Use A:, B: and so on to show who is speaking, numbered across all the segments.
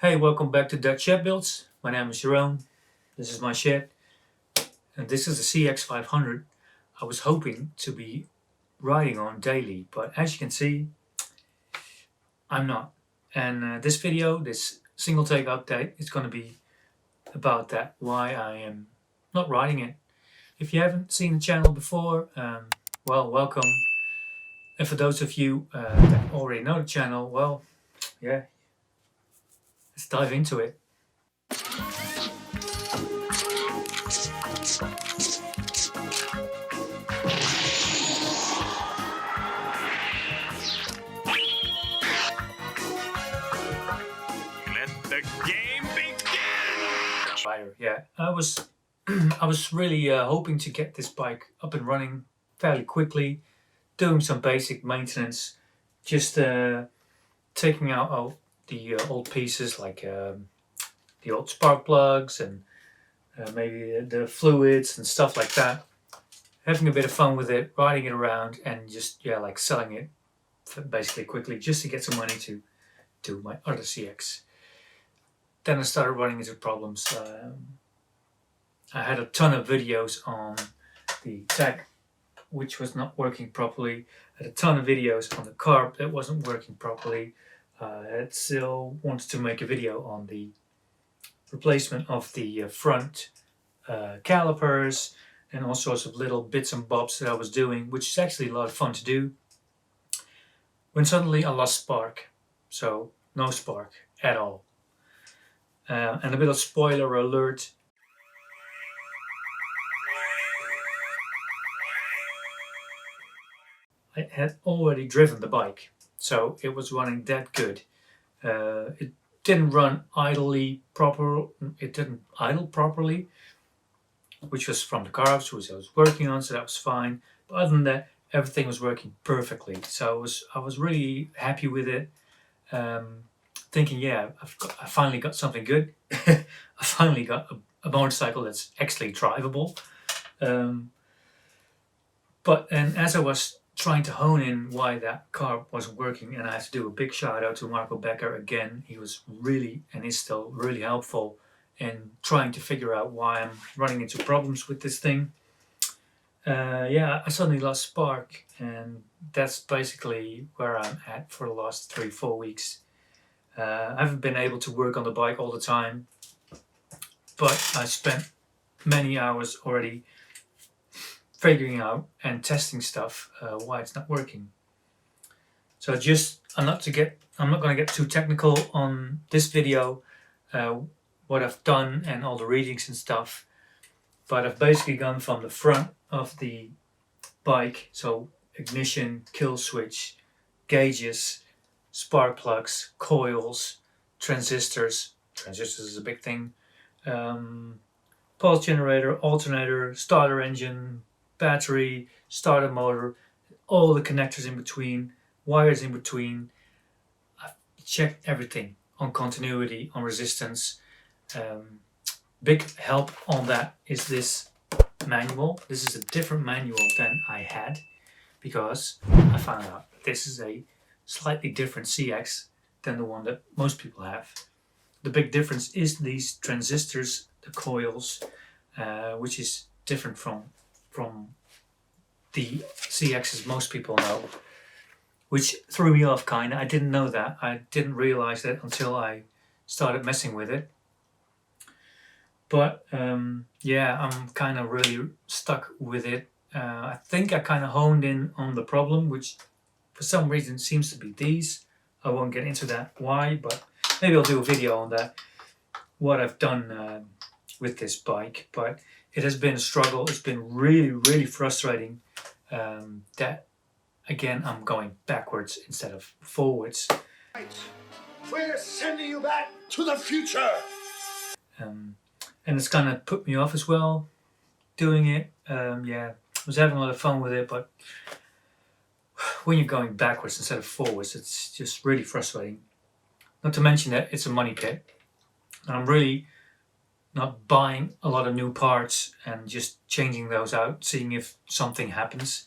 A: Hey, welcome back to Dutch Shed Builds. My name is Jeroen. This is my shed, and this is the CX500 I was hoping to be riding on daily, but as you can see, I'm not. And this video, this single take update, is going to be about that, why I am not riding it. If you haven't seen the channel before, well, welcome. And for those of you that already know the channel, well, yeah, let's dive into it.
B: The game begins!
A: Yeah, I was really hoping to get this bike up and running fairly quickly, doing some basic maintenance, just taking out all the old pieces like the old spark plugs and maybe the fluids and stuff like that. Having a bit of fun with it, riding it around, and just like selling it basically quickly just to get some money to do my other CX. Then I started running into problems. I had a ton of videos on the tech which was not working properly. I had a ton of videos on the carb that wasn't working properly. I still wanted to make a video on the replacement of the front calipers and all sorts of little bits and bobs that I was doing, which is actually a lot of fun to do. When suddenly I lost spark, so no spark at all. And a bit of spoiler alert. I had already driven the bike, so it was running that good. It didn't run idly proper. It didn't idle properly, which was from the carbs, which I was working on, so that was fine. But other than that, everything was working perfectly. So I was really happy with it. Thinking, yeah, I finally got something good. I finally got a motorcycle that's actually drivable. But as I was trying to hone in why that car wasn't working, and I have to do a big shout out to Marco Becker again. He was really, and is still really helpful in trying to figure out why I'm running into problems with this thing. I suddenly lost spark, and that's basically where I'm at for the last 3-4 weeks. I haven't been able to work on the bike all the time, but I spent many hours already figuring out and testing stuff why it's not working. So I'm not going to get too technical on this video, what I've done and all the readings and stuff, but I've basically gone from the front of the bike, so ignition, kill switch, gauges, spark plugs, coils, transistors is a big thing, pulse generator, alternator, starter engine, battery, starter motor, all the connectors in between, wires in between. I've checked everything on continuity, on resistance. Big help on that is this manual. This is a different manual than I had, because I found out this is a slightly different CX than the one that most people have. The big difference is these transistors, the coils, which is different from the CXs most people know, which threw me off kind of. I didn't know that. I didn't realize that until I started messing with it. But I'm kind of really stuck with it. I think I kind of honed in on the problem, which for some reason seems to be these. I won't get into that why, but maybe I'll do a video on that, what I've done with this bike. But it has been a struggle. It's been really, really frustrating that, again, I'm going backwards instead of forwards.
B: We're sending you back to the future!
A: And it's kind of put me off as well, doing it. I was having a lot of fun with it, but when you're going backwards instead of forwards, it's just really frustrating. Not to mention that it's a money pit. And I'm really not buying a lot of new parts and just changing those out, seeing if something happens.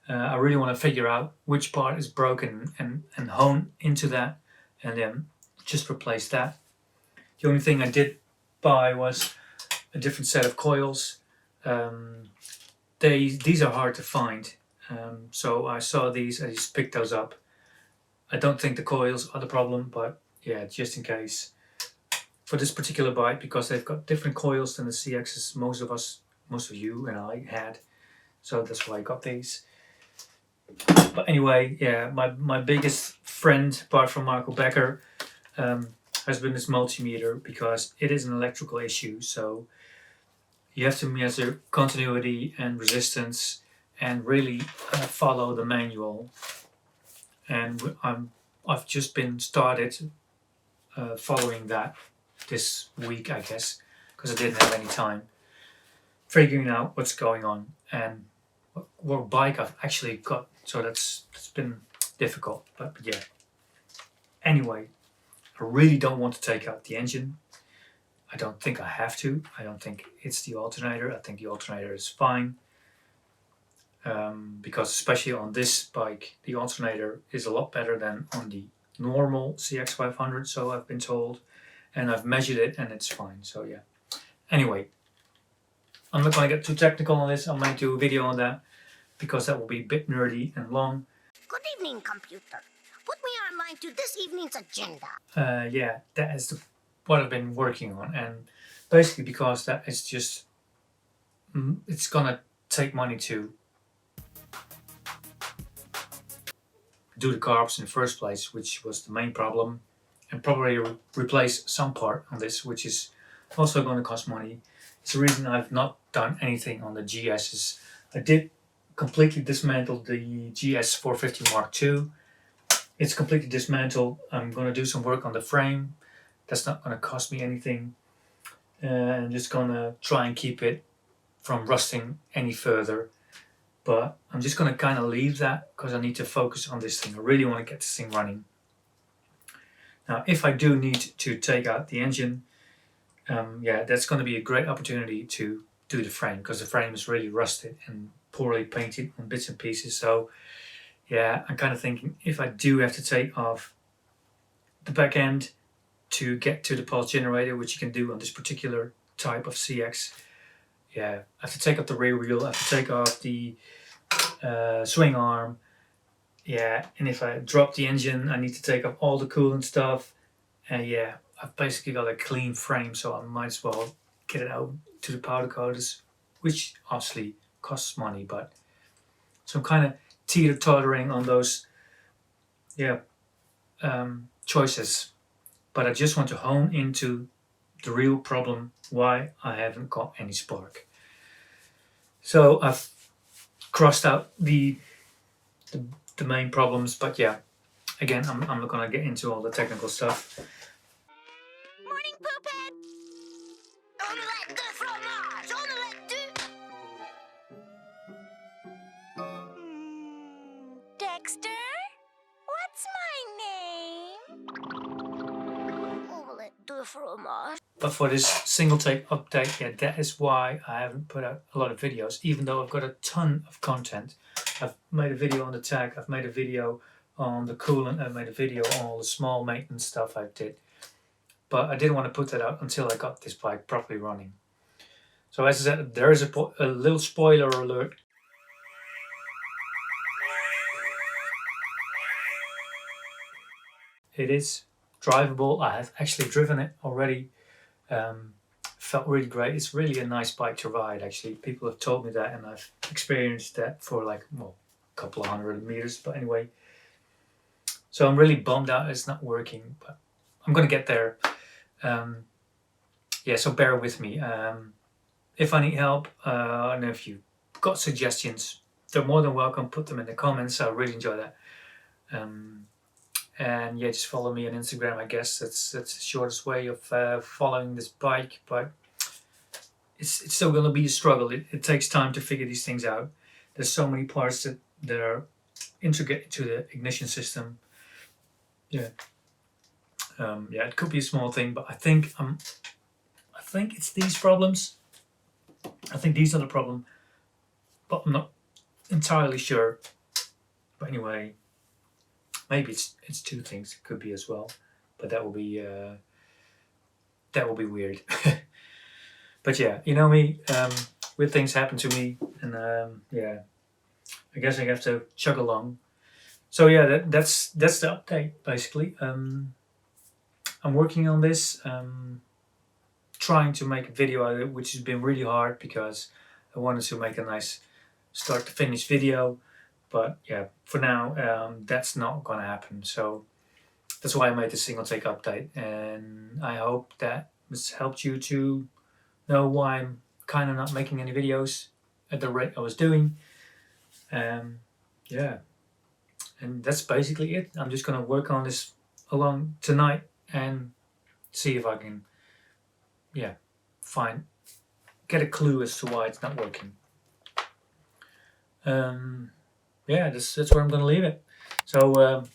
A: I really want to figure out which part is broken and hone into that, and then just replace that. The only thing I did buy was a different set of coils. These are hard to find, so I saw these. I just picked those up. I don't think the coils are the problem, but yeah, just in case. For this particular bike, because they've got different coils than the CXs most of you and I had, so that's why I got these. But anyway, yeah, my biggest friend, apart from Marco Becker, has been this multimeter, because it is an electrical issue. So you have to measure continuity and resistance and really follow the manual. And I've just been started following that this week, I guess, because I didn't have any time, figuring out what's going on and what bike I've actually got. So it's been difficult, but yeah. Anyway, I really don't want to take out the engine. I don't think I have to. I don't think it's the alternator. I think the alternator is fine. Because especially on this bike, the alternator is a lot better than on the normal CX500, so I've been told. And I've measured it and it's fine, so yeah. Anyway, I'm not going to get too technical on this. I might do a video on that, because that will be a bit nerdy and long.
C: Good evening, computer. Put me online to this evening's agenda.
A: Yeah, that is what I've been working on, and basically because that is just, it's gonna take money to do the carbs in the first place, which was the main problem, and probably replace some part on this, which is also going to cost money. It's the reason I've not done anything on the GSs. I did completely dismantle the GS450 Mark II. It's completely dismantled. I'm going to do some work on the frame. That's not going to cost me anything. I'm just going to try and keep it from rusting any further. But I'm just going to kind of leave that, because I need to focus on this thing. I really want to get this thing running. Now, if I do need to take out the engine, yeah, that's going to be a great opportunity to do the frame, because the frame is really rusted and poorly painted on bits and pieces. So yeah, I'm kind of thinking, if I do have to take off the back end to get to the pulse generator, which you can do on this particular type of CX, yeah, I have to take off the rear wheel, I have to take off the swing arm, yeah, and if I drop the engine, I need to take off all the coolant stuff, and yeah, I've basically got a clean frame, so I might as well get it out to the powder coaters, which obviously costs money. But so I'm kind of teeter-tottering on those, yeah, choices. But I just want to hone into the real problem, why I haven't got any spark. So I've crossed out the main problems, but yeah, again, I'm not gonna get into all the technical stuff.
C: Morning, poophead. Omelette de fromage. Omelette du... Dexter? What's my name? Omelette de fromage.
A: But for this single take update, yeah, that is why I haven't put out a lot of videos, even though I've got a ton of content. I've made a video on the tag, I've made a video on the coolant, I've made a video on all the small maintenance stuff I did. But I didn't want to put that out until I got this bike properly running. So as I said, there is a little spoiler alert. It is drivable. I have actually driven it already. Felt really great. It's really a nice bike to ride, actually. People have told me that, and I've experienced that for like, well, a couple of 100 meters. But anyway, so I'm really bummed out it's not working, but I'm gonna get there. Yeah, so bear with me. If I need help, and if you've got suggestions, they're more than welcome. Put them in the comments. I really enjoy that. And yeah, just follow me on Instagram. I guess that's the shortest way of following this bike, but it's still going to be a struggle. It takes time to figure these things out. There's so many parts that are integrated to the ignition system. Yeah, yeah, it could be a small thing, but I think it's these problems. I think these are the problem, but I'm not entirely sure. But anyway, maybe it's two things. It could be as well, but that will be that will be weird. But yeah, you know me, weird things happen to me, and yeah, I guess I have to chug along. So yeah, that's the update basically. I'm working on this, trying to make a video out of it, which has been really hard because I wanted to make a nice start to finish video. But yeah, for now, that's not gonna happen. So that's why I made the single take update, and I hope that has helped you to know why I'm kind of not making any videos at the rate I was doing. Yeah, and that's basically it. I'm just gonna work on this along tonight and see if I can, yeah, get a clue as to why it's not working. Yeah, that's where I'm gonna leave it. So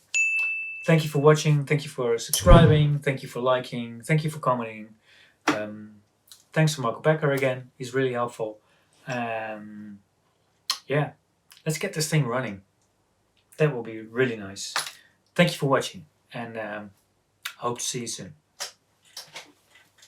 A: thank you for watching. Thank you for subscribing. Thank you for liking. Thank you for commenting. Thanks to Marco Becker again. He's really helpful. Yeah, let's get this thing running. That will be really nice. Thank you for watching, and hope to see you soon.